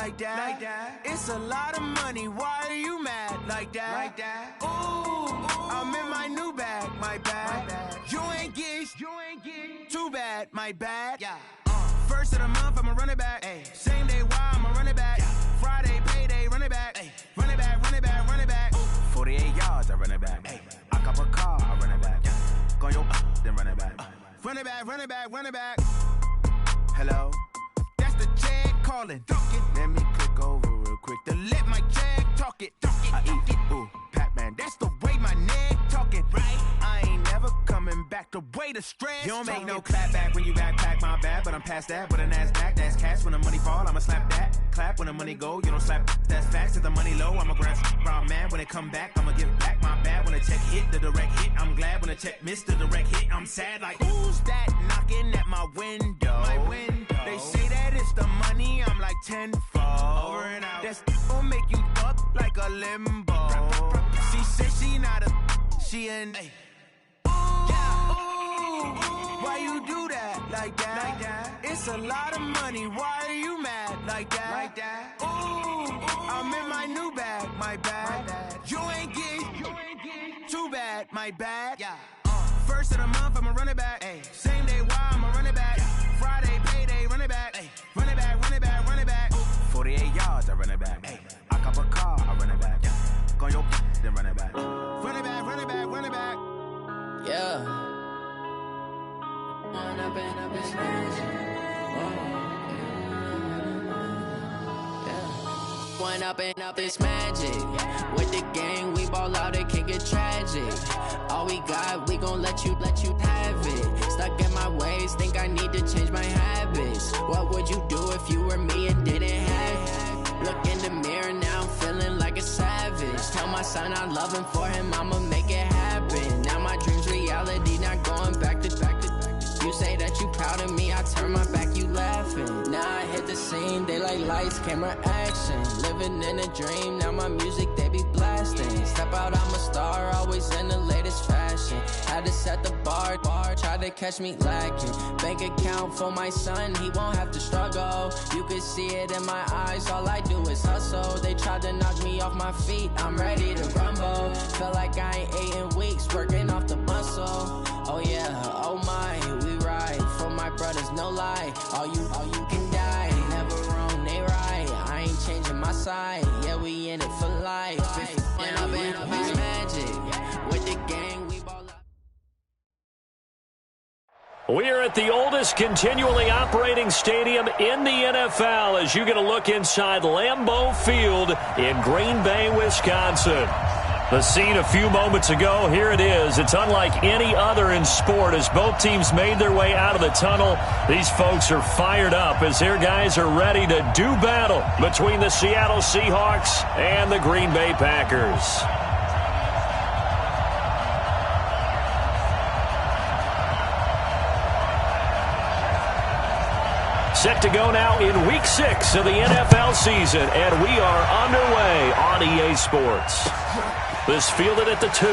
like that. It's a lot of money, why are you mad like that? Ooh, I'm in my new bag, my bad. You ain't get too bad, my bad. First of the month, I'ma run it back. Same day, why I'ma run it back. Friday, payday, run it back. Run it back, run it back, run it back. 48 yards, I run it back. I cop a car, I run it back. Go your then run it back. Run it back, run it back, run it back. Hello? That's the check calling. Let me click over real quick to let my check talk it. I eat it, ooh, Pac-Man. That's the way my neck talking. Right? I ain't never coming back the way the stress. You don't make no clap back when you backpack, my bad. But I'm past that with a NASDAQ. That's cash when the money fall, I'ma slap that. Clap when the money go, you don't slap. That's facts. If the money low, I'ma grab round man. When it come back, I'ma give back my bad. When the check hit, the direct hit. I'm glad when the check missed the direct hit. I'm sad like, who's that knocking at my window? My window. They say that it's the money, I'm like tenfold. Over and out. That's gon' make you up like a limbo. She said she not a, she an. Why you do that like that? It's a lot of money, why are you mad like that? Ooh, I'm in my new bag, my bad. You ain't get too bad, my bad. First of the month, I'ma run it back. Same day, why I'ma run it back. Friday, payday, run it back. Run it back, run it back, run it back. 48 yards, I run it back. I cop a car, I run it back. Go your then run it back. Run it back, run it back, run it back. Yeah. When I've been up this magic. With the gang, we ball out, it can get tragic. All we got, we gon' let you have it. Stuck in my ways, think I need to change my habits. What would you do if you were me and didn't have it? Look in the mirror, now I'm feeling like a savage. Tell my son I love him, for him I'ma make it happen. Now my dream's reality, not going back to. You say that you proud of me, I turn my back, you laughing. Now I hit the scene, they like lights, camera, action. Living in a dream, now my music, they be blasting. Step out, I'm a star, always in the latest fashion. Had to set the bar, try to catch me lacking. Bank account for my son, he won't have to struggle. You can see it in my eyes, all I do is hustle. They tried to knock me off my feet, I'm ready to rumble. Feel like I ain't ate in weeks, working off the muscle. Oh yeah, oh my, we ride for my brothers, no lie. All you can die, never wrong, they right. I ain't changing my side, yeah, we in it for life. When I've been up this magic, with the gang, we ball up. We are at the oldest continually operating stadium in the NFL as you get a look inside Lambeau Field in Green Bay, Wisconsin. The scene a few moments ago, here it is. It's unlike any other in sport as both teams made their way out of the tunnel. These folks are fired up as their guys are ready to do battle between the Seattle Seahawks and the Green Bay Packers. Set to go now in Week 6 of the NFL season, and we are underway on EA Sports. This fielded at the 2.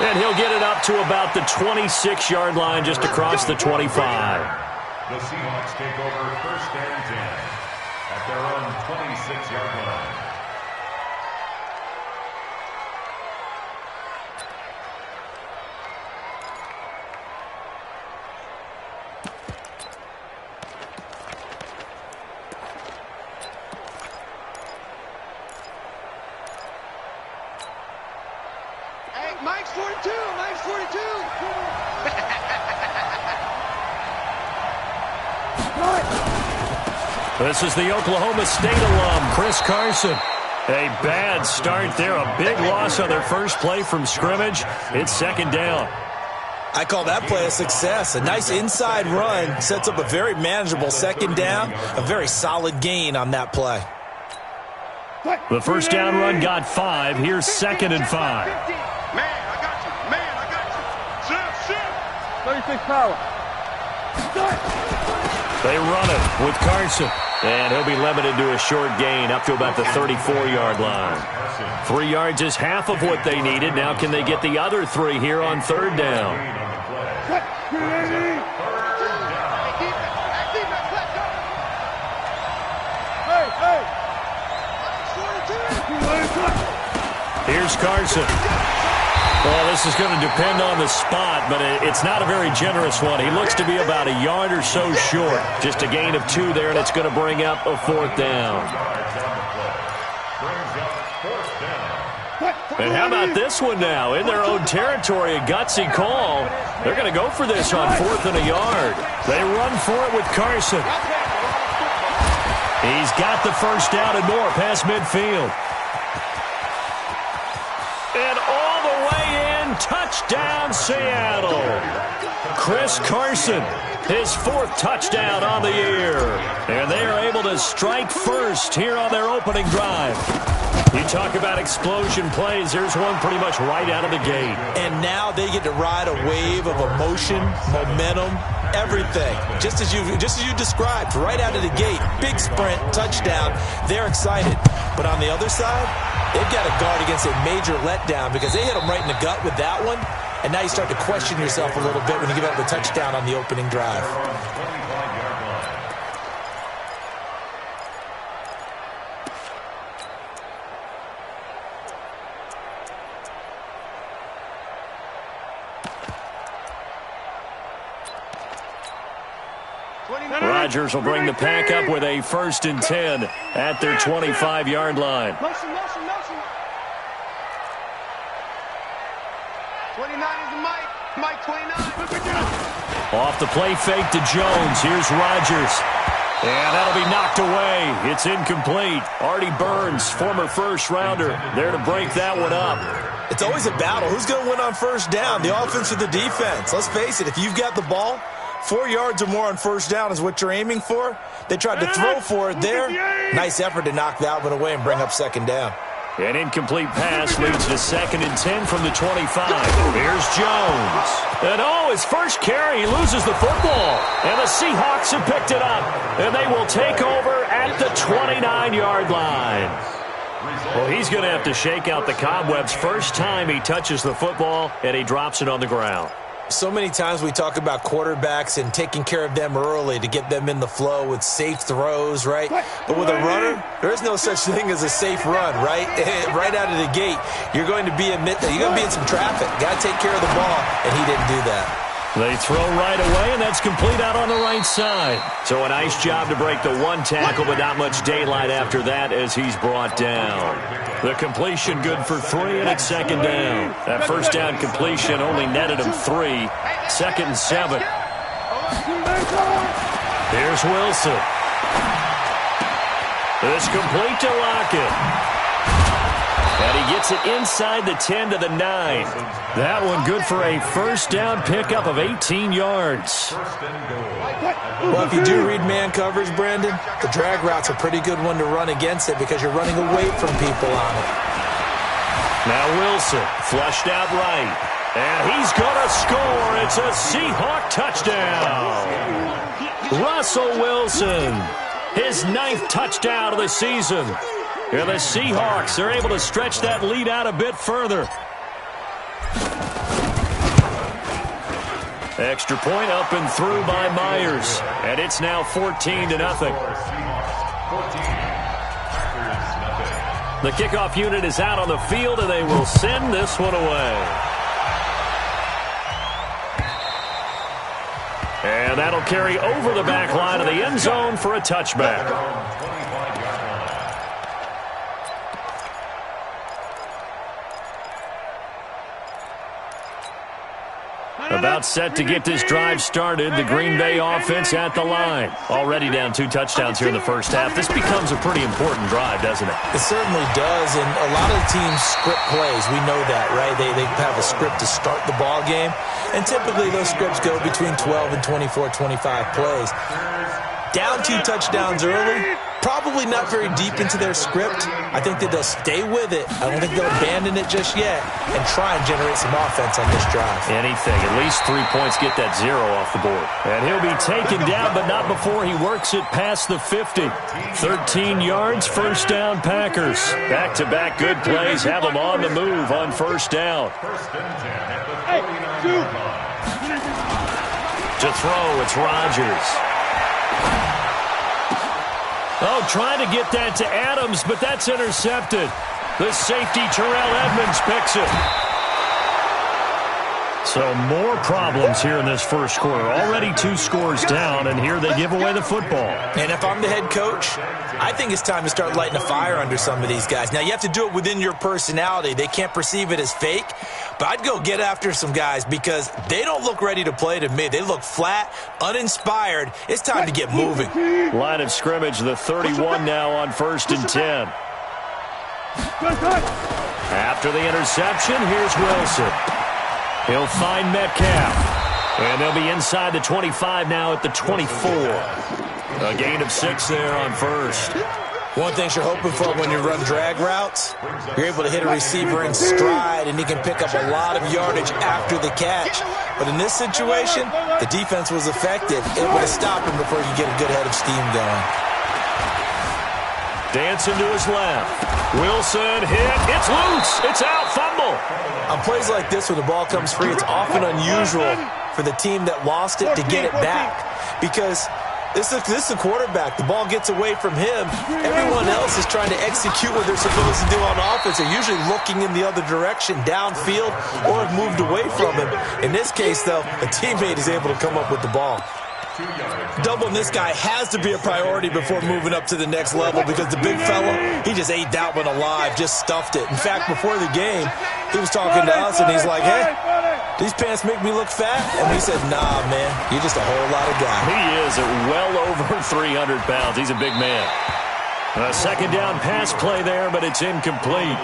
And he'll get it up to about the 26-yard line just across the 25. The Seahawks take over first and 10 at their own 26-yard line. Mike's 42! Mike's 42! This is the Oklahoma State alum, Chris Carson. A bad start there, a big loss on their first play from scrimmage. It's second down. I call that play a success. A nice inside run sets up a very manageable second down, a very solid gain on that play. The first down run got 5. Here's second and 5. Man, I got you. Man, I got you. Shift. 36 power. They run it with Carson. And he'll be limited to a short gain up to about the 34-yard line. 3 yards is half of what they needed. Now can they get the other 3 here on third down? Here's Carson. Well, this is going to depend on the spot, but it's not a very generous one. He looks to be about a yard or so short. Just a gain of 2 there, and it's going to bring up a 4th down. And how about this one now? In their own territory, a gutsy call. They're going to go for this on 4th and a yard. They run for it with Carson. He's got the first down and more past midfield. And all the way in, touchdown Seattle. Chris Carson, his 4th touchdown on the year. And they are able to strike first here on their opening drive. You talk about explosion plays. There's one pretty much right out of the gate. And now they get to ride a wave of emotion, momentum, everything. Just as you described, right out of the gate. Big sprint, touchdown. They're excited. But on the other side, they've got to guard against a major letdown because they hit them right in the gut with that one. And now you start to question yourself a little bit when you give up the touchdown on the opening drive. Rodgers will bring the pack up with a 1st and 10 at their 25-yard line. Motion. 29 is the Mike. Mike 29. Off the play fake to Jones. Here's Rodgers. And that'll be knocked away. It's incomplete. Artie Burns, former first-rounder, there to break that one up. It's always a battle. Who's going to win on first down, the offense or the defense? Let's face it, if you've got the ball, 4 yards or more on first down is what you're aiming for. They tried to throw for it there. Nice effort to knock that one away and bring up 2nd down. An incomplete pass leads to 2nd and 10 from the 25. Here's Jones. And his first carry, he loses the football. And the Seahawks have picked it up. And they will take over at the 29-yard line. Well, he's going to have to shake out the cobwebs first time he touches the football, and he drops it on the ground. So many times we talk about quarterbacks and taking care of them early to get them in the flow with safe throws, right? But with a runner, there is no such thing as a safe run, right? Right out of the gate, you're going to be in some traffic. Got to take care of the ball, and he didn't do that. They throw right away, and that's complete out on the right side. So a nice job to break the 1 tackle, but not much daylight after that as he's brought down. The completion good for 3, and it's 2nd down. That first down completion only netted him 3. 2nd and 7. Here's Wilson. It's complete to Lockett. And he gets it inside the 10 to the 9. That one good for a first down pickup of 18 yards. Well, if you do read man coverage, Brandon, the drag route's a pretty good one to run against it because you're running away from people on it. Now Wilson, flushed out right. And he's going to score. It's a Seahawk touchdown. Russell Wilson, his 9th touchdown of the season. And the Seahawks are able to stretch that lead out a bit further. Extra point up and through by Myers. And it's now 14-0. The kickoff unit is out on the field, and they will send this one away. And that'll carry over the back line of the end zone for a touchback. About set to get this drive started. The Green Bay offense at the line. Already down 2 touchdowns here in the first half. This becomes a pretty important drive, doesn't it? It certainly does, and a lot of the teams script plays. We know that, right? They have a script to start the ball game, and typically those scripts go between 12 and 24, 25 plays. Down 2 touchdowns early, probably not very deep into their script. I think that they'll stay with it. I don't think they'll abandon it just yet and try and generate some offense on this drive. Anything. At least 3 points, get that 0 off the board. And he'll be taken down, but not before he works it past the 50. 13 yards, first down Packers. Back-to-back good plays have them on the move on first down. To throw, it's Rodgers. Oh, trying to get that to Adams, but that's intercepted. The safety, Terrell Edmonds, picks it. So more problems here in this first quarter. Already 2 scores down, and here they give away the football. And if I'm the head coach, I think it's time to start lighting a fire under some of these guys. Now, you have to do it within your personality. They can't perceive it as fake. But I'd go get after some guys because they don't look ready to play to me. They look flat, uninspired. It's time to get moving. Line of scrimmage, the 31 now on 1st and 10. After the interception, here's Wilson. He'll find Metcalf. And they'll be inside the 25 now at the 24. A gain of 6 there on 1st. One thing you're hoping for when you run drag routes, you're able to hit a receiver in stride, and he can pick up a lot of yardage after the catch. But in this situation, the defense was effective, able to stop him before you get a good head of steam going. Dancing to his left. Wilson hit. It's loose. It's out. Fumble. On plays like this where the ball comes free, it's often unusual for the team that lost it to get it back because this is the quarterback. The ball gets away from him. Everyone else is trying to execute what they're supposed to do on offense. They're usually looking in the other direction, downfield, or have moved away from him. In this case, though, a teammate is able to come up with the ball. Doubling this guy has to be a priority before moving up to the next level because the big fella, he just ate that one alive, just stuffed it. In fact, before the game, he was talking to us, and he's like, hey, these pants make me look fat? And we said, nah, man, you're just a whole lot of guy. He is at well over 300 pounds. He's a big man. A second down pass play there, but it's incomplete.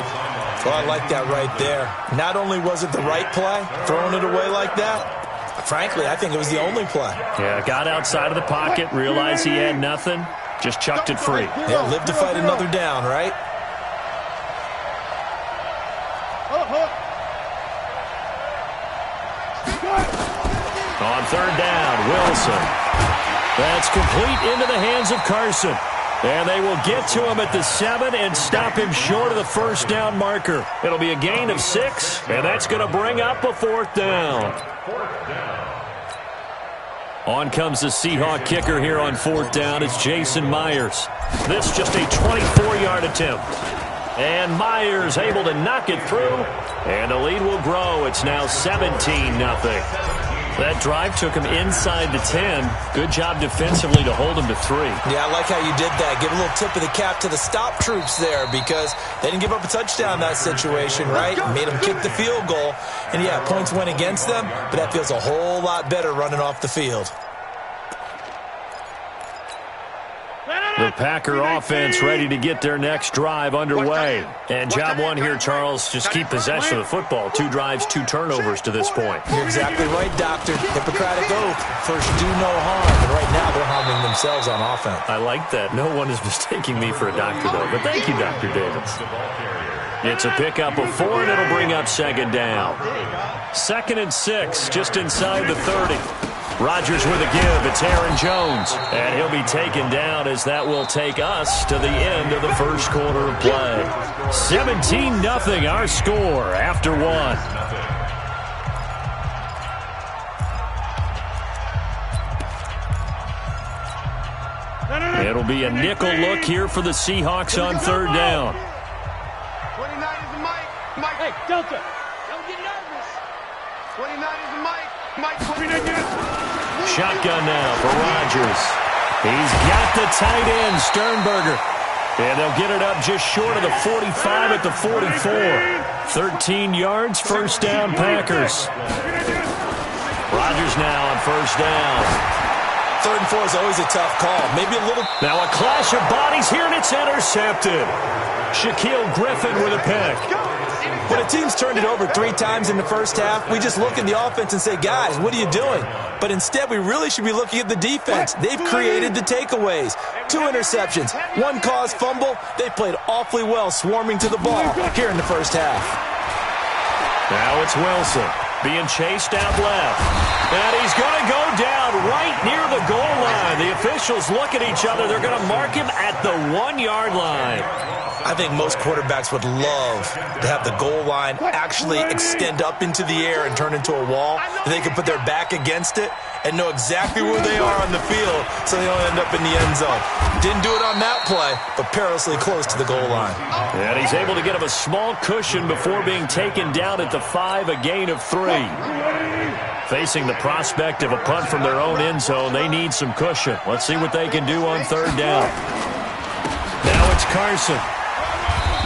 Well, I like that right there. Not only was it the right play, throwing it away like that, frankly, I think it was the only play. Yeah, got outside of the pocket, realized he had nothing, just chucked it free. Yeah, live to fight another down, right? On 3rd down, Wilson. That's complete into the hands of Carson. And they will get to him at the 7 and stop him short of the 1st down marker. It'll be a gain of 6, and that's going to bring up a 4th down. On comes the Seahawk kicker here on 4th down. It's Jason Myers. This just a 24-yard attempt. And Myers able to knock it through. And the lead will grow. It's now 17-0. That drive took him inside the 10. Good job defensively to hold him to 3. Yeah, I like how you did that. Give a little tip of the cap to the stop troops there because they didn't give up a touchdown in that situation, right? Made them kick the field goal. And, yeah, points went against them, but that feels a whole lot better running off the field. The Packer offense ready to get their next drive underway. And job one here, Charles, just keep possession of the football. 2 drives, 2 turnovers to this point. You're exactly right, Doctor. Hippocratic oath. First, do no harm. And right now, they're harming themselves on offense. I like that. No one is mistaking me for a doctor, though. But thank you, Dr. Davis. It's a pickup of 4, and it'll bring up 2nd down. 2nd and 6, just inside the 30. Rodgers with a give. It's Aaron Jones. And he'll be taken down as that will take us to the end of the first quarter of play. 17-0 our score after 1. It'll be a nickel look here for the Seahawks on 3rd down. 29 is the Mike. Hey, Delta. Don't get nervous. 29 is the Mike. 29. Shotgun now for Rodgers. He's got the tight end, Sternberger. And they'll get it up just short of the 45 at the 44. 13 yards, 1st down, Packers. Rodgers now on 1st down. 3rd and 4 is always a tough call. Maybe a little. Now a clash of bodies here, and it's intercepted. Shaquille Griffin with a pick. When a team's turned it over 3 times in the first half, we just look at the offense and say, guys, what are you doing? But instead, we really should be looking at the defense. They've created the takeaways. 2 interceptions, 1 caused fumble. They played awfully well swarming to the ball here in the first half. Now it's Wilson being chased out left. And he's going to go down right near the goal line. The officials look at each other. They're going to mark him at the 1-yard line. I think most quarterbacks would love to have the goal line actually extend up into the air and turn into a wall. They can put their back against it and know exactly where they are on the field so they don't end up in the end zone. Didn't do it on that play, but perilously close to the goal line. And he's able to get him a small cushion before being taken down at the 5, a gain of 3. Facing the prospect of a punt from their own end zone, they need some cushion. Let's see what they can do on 3rd down. Now it's Carson.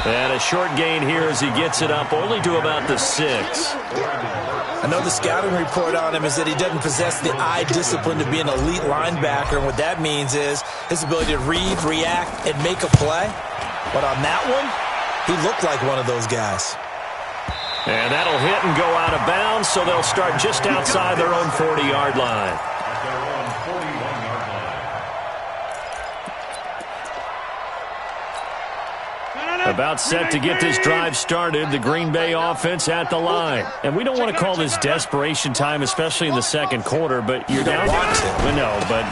And a short gain here as he gets it up only to about the 6. I know the scouting report on him is that he doesn't possess the eye discipline to be an elite linebacker, and what that means is his ability to read, react, and make a play. But on that one, he looked like one of those guys. And that'll hit and go out of bounds, so they'll start just outside their own 40-yard line. About set to get this drive started, the Green Bay offense at the line. And we don't want to call this desperation time, especially in the second quarter, but you're down. No, but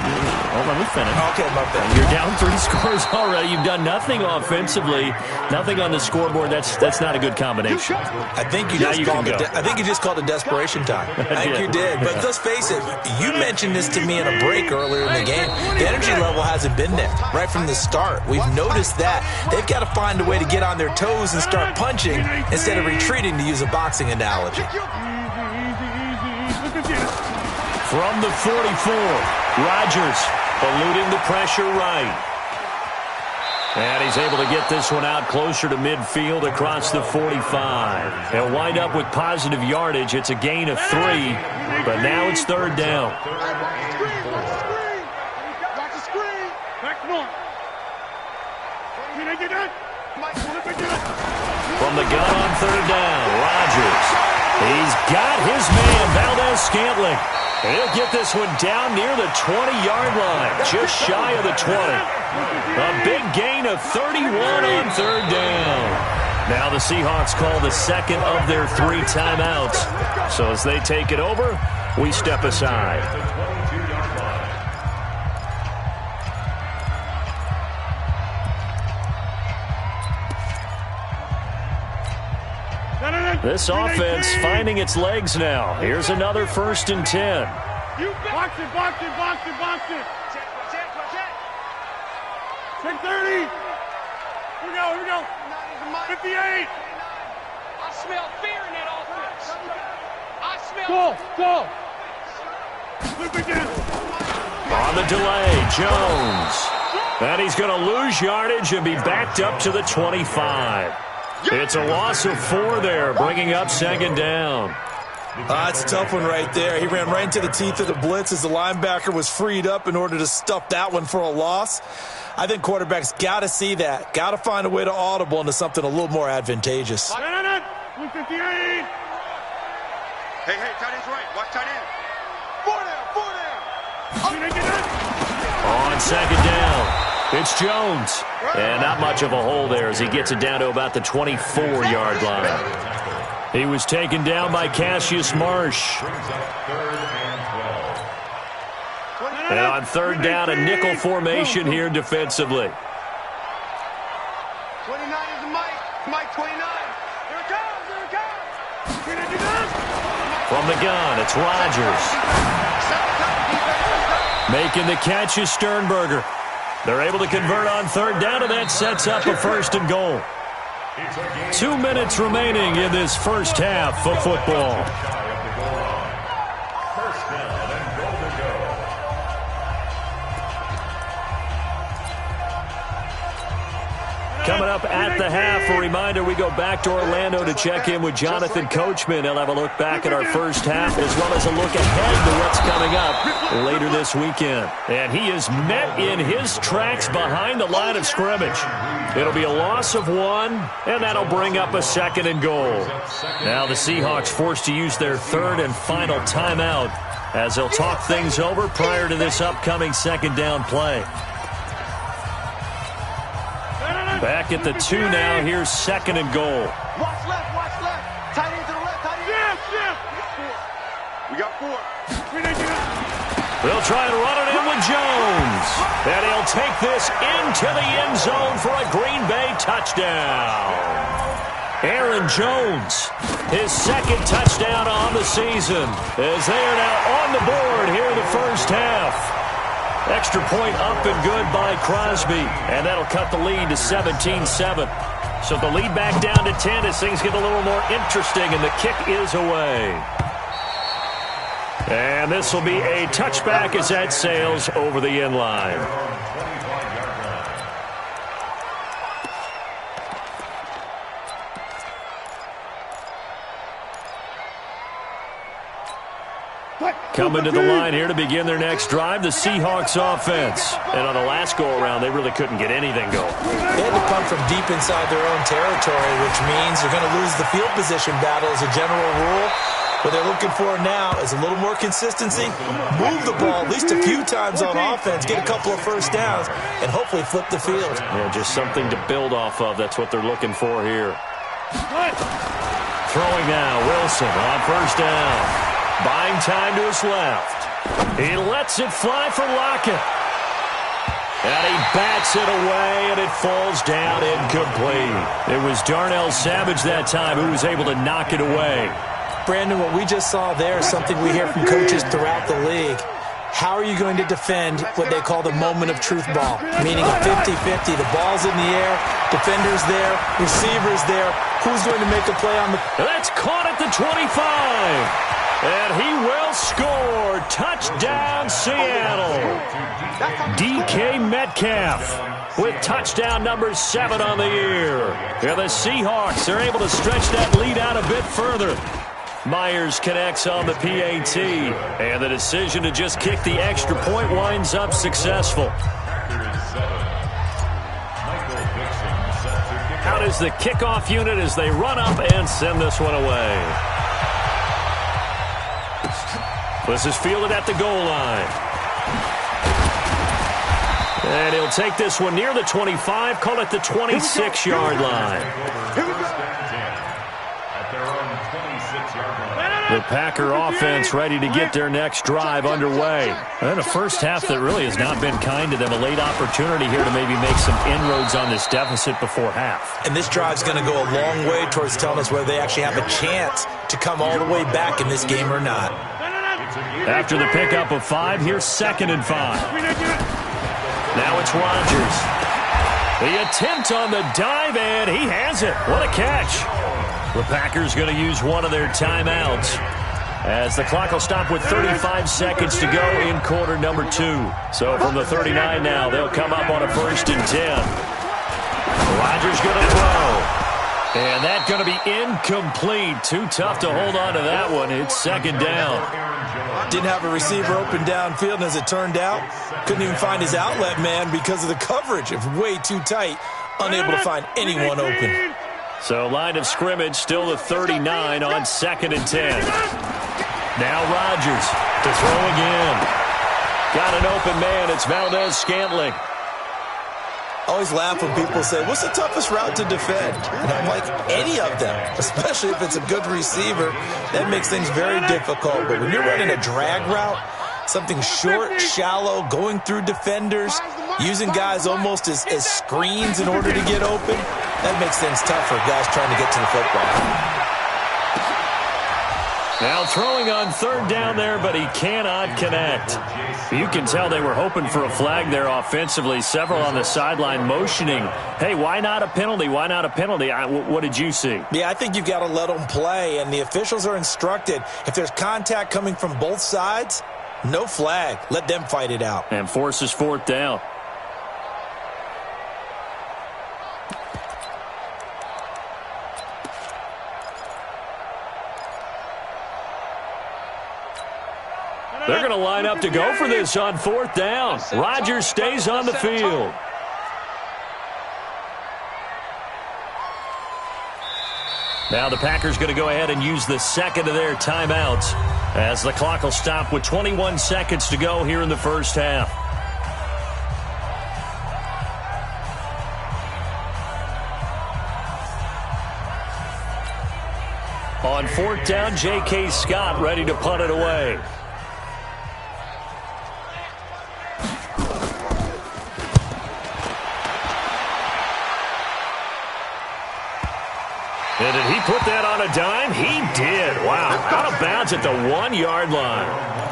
let me finish. Okay, my bad. You're down 3 scores already. You've done nothing offensively, nothing on the scoreboard. That's not a good combination. I think you just called it desperation time. I think you did. But let's face it, you mentioned this to me in a break earlier in the game. The energy level hasn't been there right from the start. We've noticed that. They've got to find a way to get on their toes and start punching instead of retreating, to use a boxing analogy. From the 44, Rodgers eluding the pressure right. And he's able to get this one out closer to midfield across the 45. They'll wind up with positive yardage. It's a gain of 3, but now it's 3rd down. From the gun on 3rd down, Rodgers. He's got his man, Valdez-Scantling. He'll get this one down near the 20-yard line, just shy of the 20. A big gain of 31 on 3rd down. Now the Seahawks call the second of their 3 timeouts. So as they take it over, we step aside. This offense finding its legs now. Here's another 1st and 10. You box it, box it, box it, box it. Check 30. Here we go. 58. I smell fear in that offense. I smell. Go. Look again. On the delay, Jones. And he's going to lose yardage and be backed up to the 25. It's a loss of 4 there, bringing up 2nd down. It's a tough one right there. He ran right into the teeth of the blitz as the linebacker was freed up in order to stuff that one for a loss. I think quarterbacks got to see that. Got to find a way to audible into something a little more advantageous. 158. Hey, tight end's right. Watch tight end. 4 down. On 2nd down, it's Jones. And not much of a hole there as he gets it down to about the 24-yard line. He was taken down by Cassius Marsh. And on 3rd down, a nickel formation here defensively. 29 is Mike 29. Here it comes. From the gun, it's Rodgers. Making the catch is Sternberger. They're able to convert on 3rd down, and that sets up a 1st and goal. 2 minutes remaining in this first half of football. Coming up at the half, a reminder, we go back to Orlando to check in with Jonathan Coachman. He'll have a look back at our first half as well as a look ahead to what's coming up later this weekend. And he is met in his tracks behind the line of scrimmage. It'll be a loss of 1, and that'll bring up a 2nd and goal. Now the Seahawks forced to use their 3rd and final timeout as they'll talk things over prior to this upcoming 2nd down play. Back at the 2 now. Here's 2nd and goal. Watch left. Tight end to the left. Tight end. Yeah. We got 4. They'll try and run it in with Jones. And he'll take this into the end zone for a Green Bay touchdown. Aaron Jones, his second touchdown on the season, as they are now on the board here in the first half. Extra point up and good by Crosby, and that'll cut the lead to 17-7. So the lead back down to 10 as things get a little more interesting, and the kick is away. And this will be a touchback as that sails over the end line. Coming to the line here to begin their next drive, the Seahawks offense. And on the last go-around, they really couldn't get anything going. They had to come from deep inside their own territory, which means they're going to lose the field position battle as a general rule. What they're looking for now is a little more consistency, move the ball at least a few times on offense, get a couple of first downs, and hopefully flip the field. Yeah, just something to build off of. That's what they're looking for here. Throwing now, Wilson on first down. Buying time to his left. He lets it fly for Lockett. And he bats it away, and it falls down incomplete. It was Darnell Savage that time who was able to knock it away. Brandon, what we just saw there is something we hear from coaches throughout the league. How are you going to defend what they call the moment of truth ball? Meaning a 50-50. The ball's in the air, defender's there, receiver's there. Who's going to make a play on the... That's caught at the 25. And he will score. Touchdown, Seattle. DK Metcalf with touchdown number 7 on the year. Yeah, the Seahawks are able to stretch that lead out a bit further. Myers connects on the PAT, and the decision to just kick the extra point winds up successful. Out is the kickoff unit as they run up and send this one away. This is fielded at the goal line. And he'll take this one near the 25, call it the 26-yard line. The Packer offense ready to get their next drive underway. And a first half that really has not been kind to them. A late opportunity here to maybe make some inroads on this deficit before half. And this drive's going to go a long way towards telling us whether they actually have a chance to come all the way back in this game or not. After the pickup of 5, here's 2nd and 5. Now it's Rodgers. The attempt on the dive, and he has it. What a catch. The Packers going to use one of their timeouts as the clock will stop with 35 seconds to go in quarter number 2. So from the 39 now, they'll come up on a 1st and 10. Rodgers going to throw. And that's going to be incomplete. Too tough to hold on to that one. It's 2nd down. Didn't have a receiver open downfield, and as it turned out, couldn't even find his outlet man because of the coverage. It was way too tight, unable to find anyone open. So line of scrimmage still the 39 on 2nd and 10. Now Rodgers to throw again. Got an open man. It's Valdez-Scantling. I always laugh when people say, what's the toughest route to defend? And I'm like, any of them, especially if it's a good receiver. That makes things very difficult. But when you're running a drag route, something short, shallow, going through defenders, using guys almost as screens in order to get open, that makes things tough for guys trying to get to the football. Now throwing on 3rd down there, but he cannot connect. You can tell they were hoping for a flag there offensively. Several on the sideline motioning, hey, why not a penalty? Why not a penalty? What did you see? Yeah, I think you've got to let them play, and the officials are instructed. If there's contact coming from both sides, no flag. Let them fight it out. And forces 4th down. They're going to line up to go for this on 4th down. Rodgers stays on the field. Now the Packers going to go ahead and use the 2nd of their timeouts as the clock will stop with 21 seconds to go here in the first half. On 4th down, J.K. Scott ready to punt it away. And did he put that on a dime? He did. Wow. Out of bounds at the 1-yard line.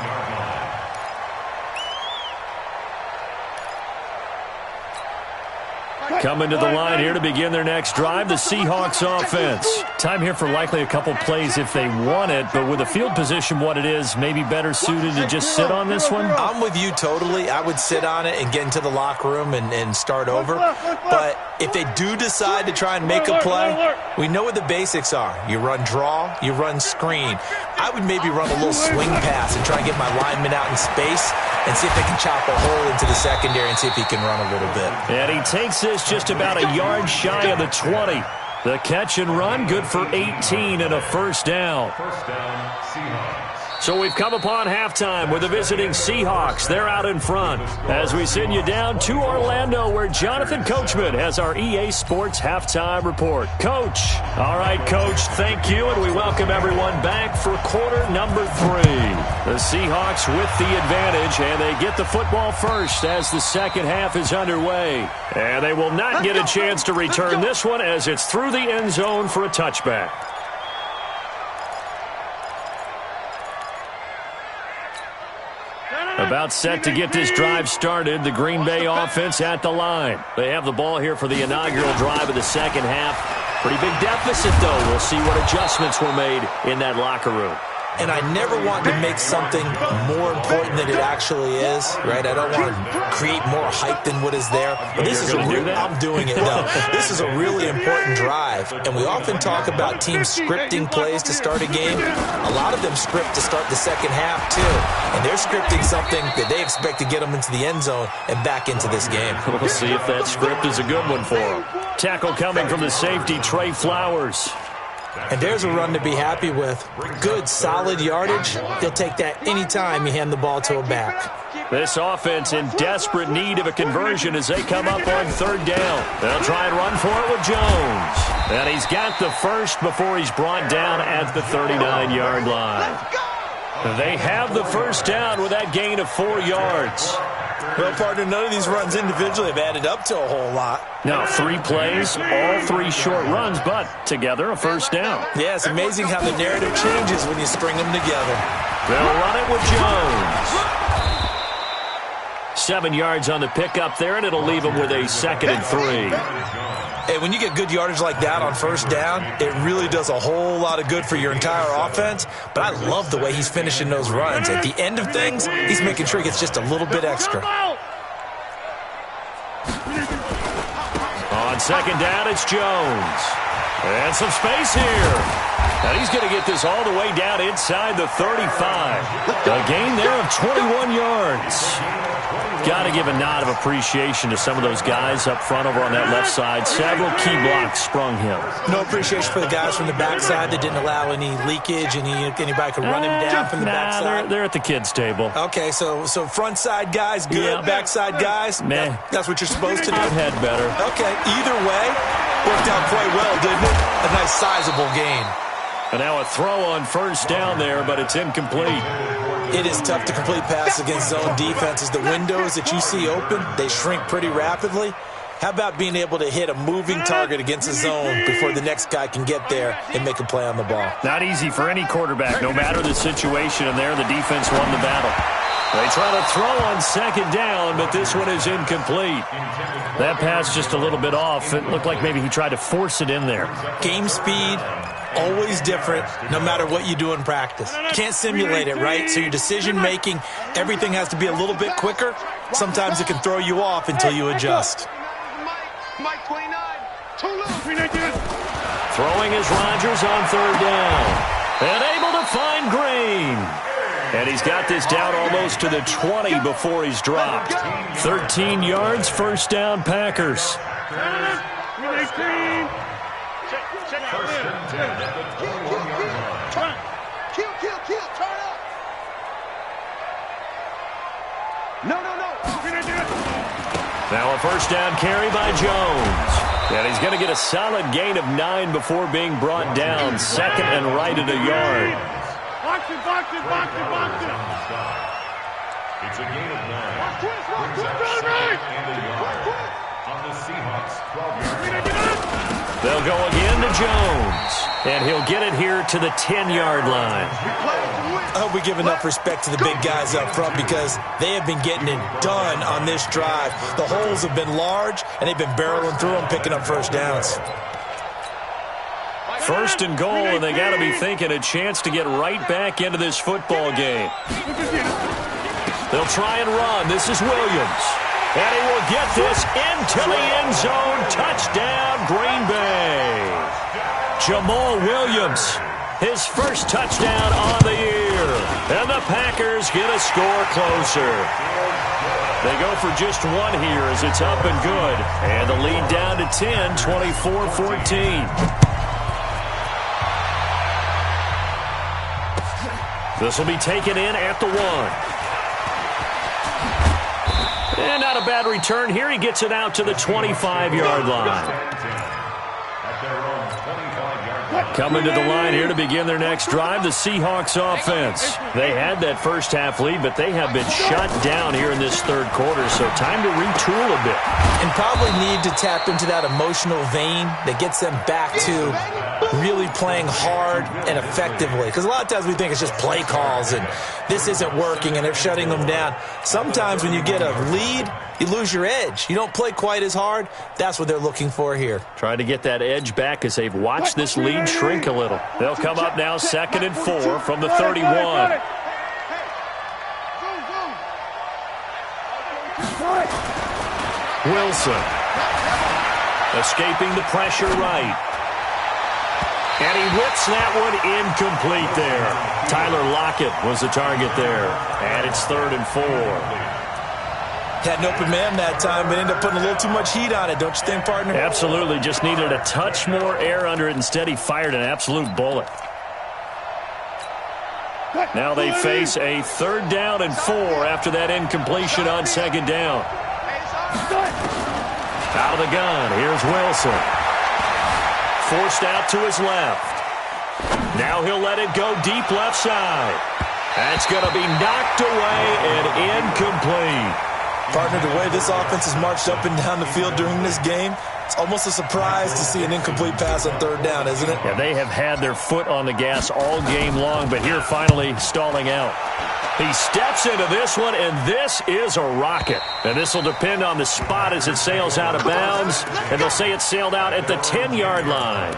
Coming to the line here to begin their next drive, the Seahawks offense. Time here for likely a couple plays if they want it, but with the field position what it is, maybe better suited to just sit on this one? I'm with you totally. I would sit on it and get into the locker room and start over. But if they do decide to try and make a play, we know what the basics are. You run draw, you run screen. I would maybe run a little swing pass and try and get my lineman out in space and see if they can chop a hole into the secondary and see if he can run a little bit. And he takes this just about a yard shy of the 20. The catch and run, good for 18 and a first down. First down, Seahawks. So we've come upon halftime with the visiting Seahawks. They're out in front as we send you down to Orlando where Jonathan Coachman has our EA Sports halftime report. Coach. All right, Coach, thank you, and we welcome everyone back for quarter number 3. The Seahawks with the advantage, and they get the football first as the second half is underway. And they will not get a chance to return this one as it's through the end zone for a touchback. About set to get this drive started, the Green Bay offense at the line. They have the ball here for the inaugural drive of the second half. Pretty big deficit, though. We'll see what adjustments were made in that locker room. And I never want to make something more important than it actually is, right? I don't want to create more hype than what is there. But this is I'm doing it, though. This is a really important drive. And we often talk about teams scripting plays to start a game. A lot of them script to start the second half, too. And they're scripting something that they expect to get them into the end zone and back into this game. We'll see if that script is a good one for them. Tackle coming from the safety, Trey Flowers. And there's a run to be happy with. Good, solid yardage. They'll take that anytime you hand the ball to a back. This offense in desperate need of a conversion as they come up on third down. They'll try and run for it with Jones. And he's got the first before he's brought down at the 39-yard line. They have the first down with that gain of 4 yards. Well, partner, none of these runs individually have added up to a whole lot. Now, 3 plays, all 3 short runs, but together a first down. Yeah, it's amazing how the narrative changes when you string them together. They'll run it with Jones. 7 yards on the pickup there, and it'll leave them with a 2nd and 3. Hey, when you get good yardage like that on first down, it really does a whole lot of good for your entire offense. But I love the way he's finishing those runs. At the end of things, he's making sure he gets just a little bit extra. On second down, it's Jones. And some space here. And he's going to get this all the way down inside the 35. A gain there of 21 yards. Got to give a nod of appreciation to some of those guys up front over on that left side. Several key blocks sprung him. No appreciation for the guys from the backside that didn't allow any leakage, anybody could run him down from the backside. They're at the kids' table. Okay, so front side guys good, yeah. Backside guys, meh. That's what you're supposed to do. I've had better. Okay, either way, worked out quite well, didn't it? A nice sizable gain. And now a throw on first down there, but it's incomplete. It is tough to complete passes against zone defenses. The windows that you see open, they shrink pretty rapidly. How about being able to hit a moving target against a zone before the next guy can get there and make a play on the ball? Not easy for any quarterback, no matter the situation, and there the defense won the battle. They try to throw on second down, but this one is incomplete. That pass just a little bit off. It looked like maybe he tried to force it in there. Game speed, always different, no matter what you do in practice. You can't simulate it, right? So your decision-making, everything has to be a little bit quicker. Sometimes it can throw you off until you adjust. Mike 29, too low. Throwing is Rodgers on third down. And able to find Green. And he's got this down almost to the 20 before he's dropped. 13 yards, first down, Packers. Now a first down carry by Jones. And he's going to get a solid gain of 9 before being brought down. Second and right at a yard. Box it. It's a gain of 9. Brings up 2nd and a yard on the Seahawks 12-yard line. They'll go again to Jones. And he'll get it here to the 10-yard line. I hope we give enough respect to the big guys up front because they have been getting it done on this drive. The holes have been large, and they've been barreling through them, picking up first downs. First and goal, and they got to be thinking a chance to get right back into this football game. They'll try and run. This is Williams. And he will get this into the end zone. Touchdown, Green Bay. Jamal Williams, his first touchdown on the year. And the Packers get a score closer. They go for just one here as it's up and good. And the lead down to 10, 24-14. This will be taken in at the 1. And not a bad return here. He gets it out to the 25-yard line. Coming to the line here to begin their next drive, the Seahawks offense. They had that first half lead, but they have been shut down here in this third quarter, so time to retool a bit. And probably need to tap into that emotional vein that gets them back to really playing hard and effectively. Because a lot of times we think it's just play calls and this isn't working and they're shutting them down. Sometimes when you get a lead, you lose your edge. You don't play quite as hard. That's what they're looking for here. Trying to get that edge back as they've watched this lead shrink a little. They'll come up now 2nd and 4 from the 31. Wilson escaping the pressure right. And he whips that one incomplete there. Tyler Lockett was the target there. And it's 3rd and 4. Had an open man that time, but ended up putting a little too much heat on it, don't you think, partner? Absolutely. Just needed a touch more air under it. Instead, he fired an absolute bullet. Now they face a 3rd down and 4 after that incompletion on 2nd down. Out of the gun. Here's Wilson. Forced out to his left. Now he'll let it go deep left side. That's going to be knocked away and incomplete. Partner, the way this offense has marched up and down the field during this game, it's almost a surprise to see an incomplete pass on 3rd down, isn't it? Yeah, they have had their foot on the gas all game long, but here finally stalling out. He steps into this one, and this is a rocket. And this will depend on the spot as it sails out of bounds, and they'll say it sailed out at the 10-yard line.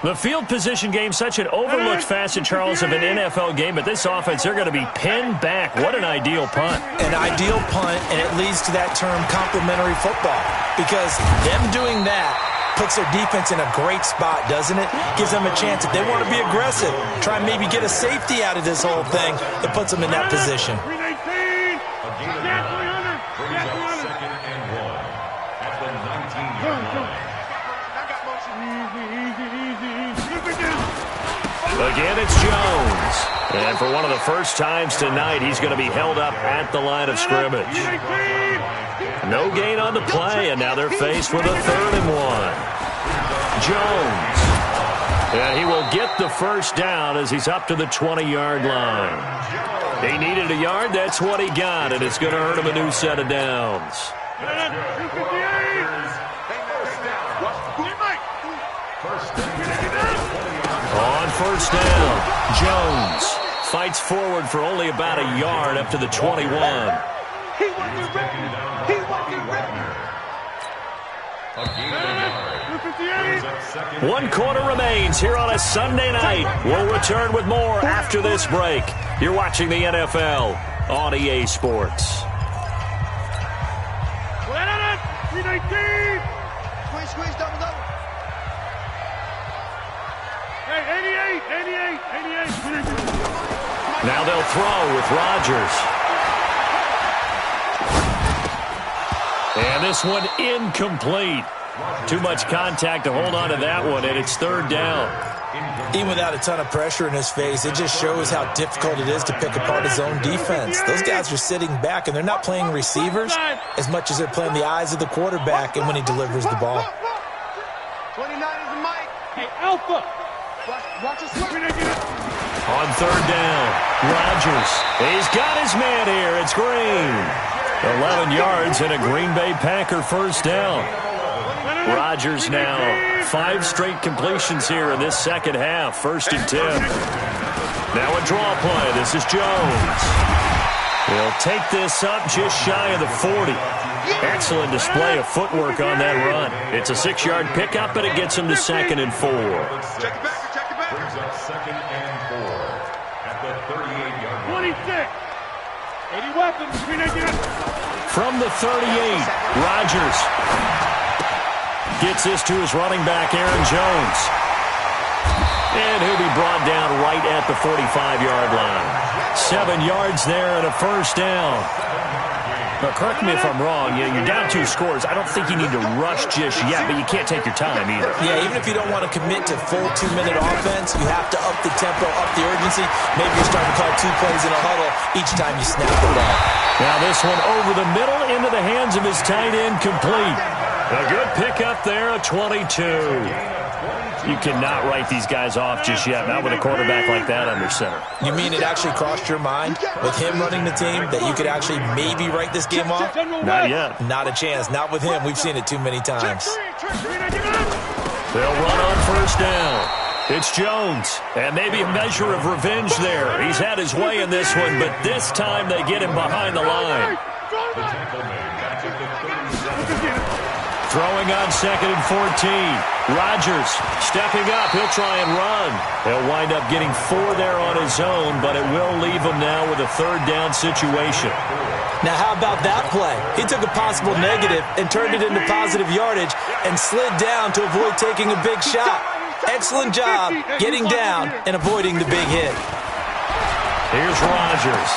The field position game, such an overlooked facet, Charles, of an NFL game, but this offense, they're going to be pinned back. What an ideal punt. An ideal punt, and it leads to that term complementary football, because them doing that puts their defense in a great spot, doesn't it? Gives them a chance, if they want to be aggressive, try and maybe get a safety out of this whole thing that puts them in that position. Again, it's Jones. And for one of the first times tonight, he's going to be held up at the line of scrimmage. No gain on the play, and now they're faced with a 3rd and 1. Jones. And he will get the first down as he's up to the 20-yard line. He needed a yard. That's what he got, and it's going to earn him a new set of downs. On 1st down, Jones fights forward for only about a yard up to the 21. One quarter remains here on a Sunday night. We'll return with more after this break. You're watching the NFL on EA Sports. Squeeze, double. Hey, 88. Now they'll throw with Rodgers. And this one incomplete. Too much contact to hold on to that one, and it's 3rd down. Even without a ton of pressure in his face, it just shows how difficult it is to pick apart his own defense. Those guys are sitting back, and they're not playing receivers as much as they're playing the eyes of the quarterback and when he delivers the ball. 29 is the mic. Hey, Alpha. Watch us. On 3rd down, Rodgers. He's got his man here. It's Green. 11 yards and a Green Bay Packer first down. Rodgers now 5 straight completions here in this second half. 1st and 10. Now a draw play. This is Jones. He'll take this up just shy of the 40. Excellent display of footwork on that run. It's a 6-yard pickup, but it gets him to 2nd and 4. Check it back. Brings up 2nd and 4 at the 38-yard line. 26. 80 weapons. From the 38, Rodgers gets this to his running back, Aaron Jones. And he'll be brought down right at the 45-yard line. 7 yards there and a 1st down. But correct me if I'm wrong, you're down 2 scores. I don't think you need to rush just yet, but you can't take your time either. Yeah, even if you don't want to commit to full 2-minute offense, you have to up the tempo, up the urgency. Maybe you're starting to call 2 plays in a huddle each time you snap the ball. Now this one over the middle into the hands of his tight end, complete. A good pickup there, a 22. You cannot write these guys off just yet, not with a quarterback like that under center. You mean it actually crossed your mind with him running the team that you could actually maybe write this game off? Not yet. Not a chance. Not with him. We've seen it too many times. They'll run on 1st down. It's Jones, and maybe a measure of revenge there. He's had his way in this one, but this time they get him behind the line. Throwing on 2nd and 14. Rodgers stepping up. He'll try and run. He'll wind up getting 4 there on his own, but it will leave him now with a 3rd down situation. Now, how about that play? He took a possible negative and turned it into positive yardage and slid down to avoid taking a big shot. Excellent job getting down and avoiding the big hit. Here's Rodgers.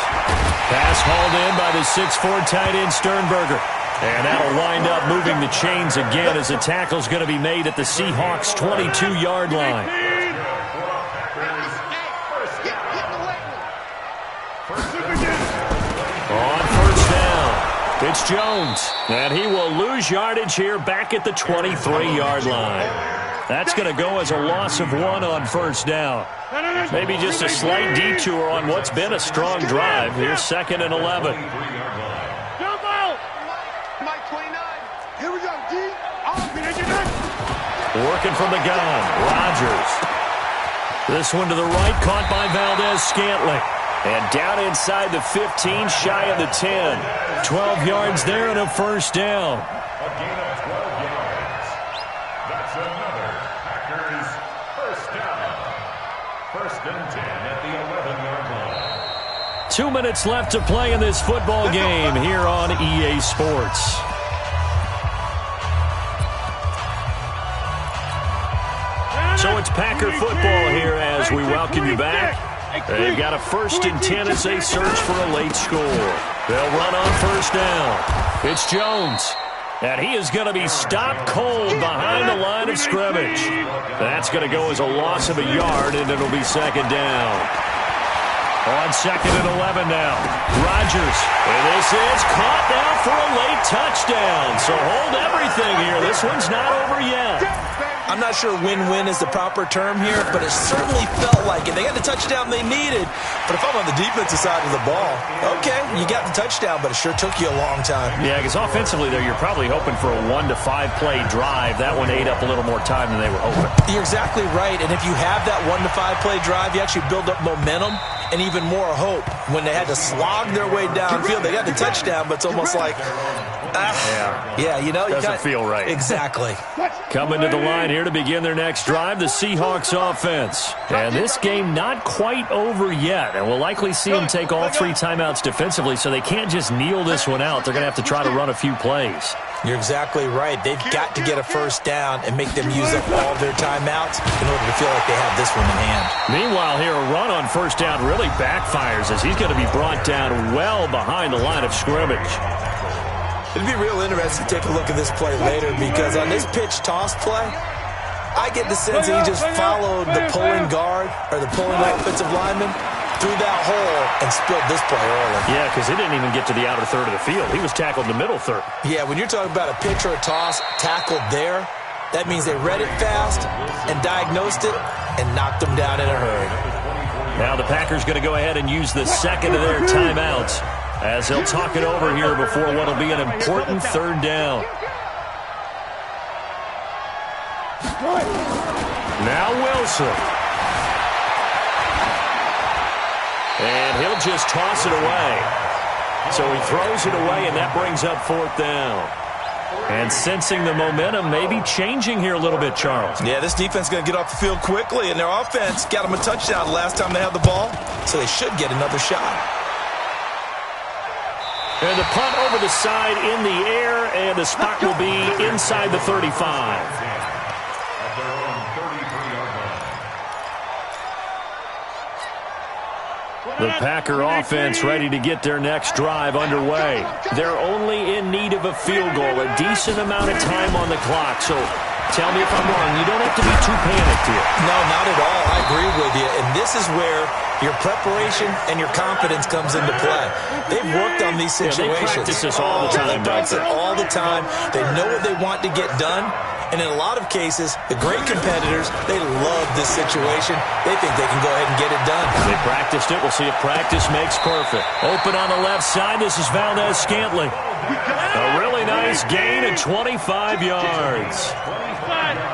Pass hauled in by the 6'4" tight end Sternberger. And that'll wind up moving the chains again as the tackle's going to be made at the Seahawks' 22-yard line. On 1st down, it's Jones. And he will lose yardage here back at the 23-yard line. That's going to go as a loss of 1 on 1st down. Maybe just a slight detour on what's been a strong drive. Here's 2nd and 11. Working from the gun, Rodgers. This one to the right, caught by Valdez-Scantling. And down inside the 15, shy of the 10. 12 yards there and a 1st down. A gain of 12 yards. That's another Packers 1st down. 1st and 10 at the 11-yard line. 2 minutes left to play in this football game here on EA Sports. So it's Packer football here as we welcome you back. They've got a 1st and 10 as they search for a late score. They'll run on 1st down. It's Jones. And he is going to be stopped cold behind the line of scrimmage. That's going to go as a loss of a yard, and it'll be 2nd down. On 2nd and 11 now. Rodgers. And this is caught now for a late touchdown. So hold everything here. This one's not over yet. I'm not sure win-win is the proper term here, but it certainly felt like it. They got the touchdown they needed, but if I'm on the defensive side of the ball, okay, you got the touchdown, but it sure took you a long time. Yeah, because offensively there, you're probably hoping for a 1 to 5 play drive. That one ate up a little more time than they were hoping. You're exactly right, and if you have that 1 to 5 play drive, you actually build up momentum and even more hope. When they had to slog their way downfield, they got the touchdown, but it's almost like, you know, doesn't feel right. Exactly. Coming to the line here to begin their next drive, the Seahawks offense. And this game not quite over yet, and we'll likely see them take all 3 timeouts defensively, so they can't just kneel this one out. They're going to have to try to run a few plays. You're exactly right. They've got to get a 1st down and make them use up all their timeouts in order to feel like they have this one in hand. Meanwhile, here a run on 1st down really backfires as he's going to be brought down well behind the line of scrimmage. It'd be real interesting to take a look at this play later because on this pitch toss play, I get the sense that he just followed the pulling guard or the pulling offensive lineman through that hole and spilled this play early. Yeah, because he didn't even get to the outer third of the field. He was tackled in the middle third. Yeah, when you're talking about a pitch or a toss tackled there, that means they read it fast and diagnosed it and knocked them down in a hurry. Now the Packers going to go ahead and use the 2nd of their timeouts as they'll talk it over here before what will be an important 3rd down. Now Wilson. And he'll just toss it away. So he throws it away, and that brings up 4th down. And sensing the momentum, maybe changing here a little bit, Charles. Yeah, this defense is going to get off the field quickly, and their offense got them a touchdown the last time they had the ball, so they should get another shot. And the punt over the side in the air, and the spot will be inside the 35. The Packer offense ready to get their next drive underway. They're only in need of a field goal, a decent amount of time on the clock. So tell me if I'm wrong. You don't have to be too panicked here. No, not at all. I agree with you. And this is where your preparation and your confidence comes into play. They've worked on these situations. They practice this all the time. They practice it all the time. They know what they want to get done. And in a lot of cases, the great competitors, they love this situation. They think they can go ahead and get it done. They practiced it. We'll see if practice makes perfect. Open on the left side. This is Valdez-Scantling. A really nice gain of 25 yards.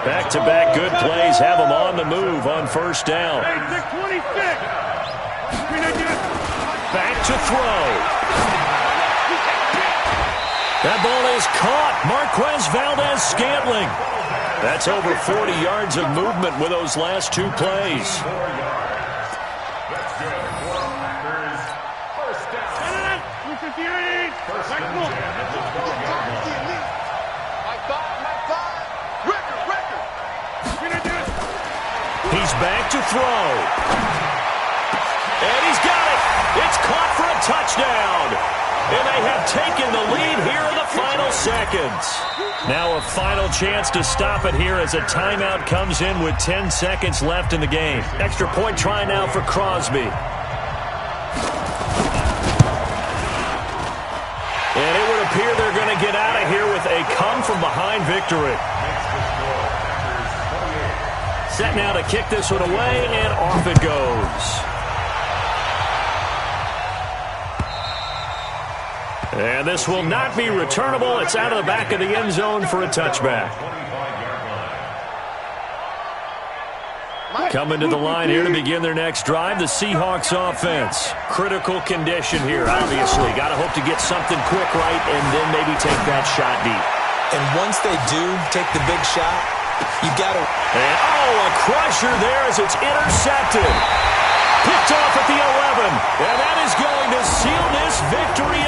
Back-to-back good plays have them on the move on 1st down. Back to throw. That ball is caught. Marquez Valdez-Scantling. That's over 40 yards of movement with those last 2 plays. He's back to throw. And he's got it. It's caught for a touchdown. And they have taken the lead here in the final seconds. Now a final chance to stop it here as a timeout comes in with 10 seconds left in the game. Extra point try now for Crosby. And it would appear they're going to get out of here with a come-from-behind victory. Set now to kick this one away, and off it goes. And this will not be returnable. It's out of the back of the end zone for a touchback. Coming to the line here to begin their next drive, the Seahawks offense. Critical condition here, obviously. Got to hope to get something quick right and then maybe take that shot deep. And once they do take the big shot, you got to... And, a crusher there as it's intercepted. Picked off at the 11. And that is going to seal this victory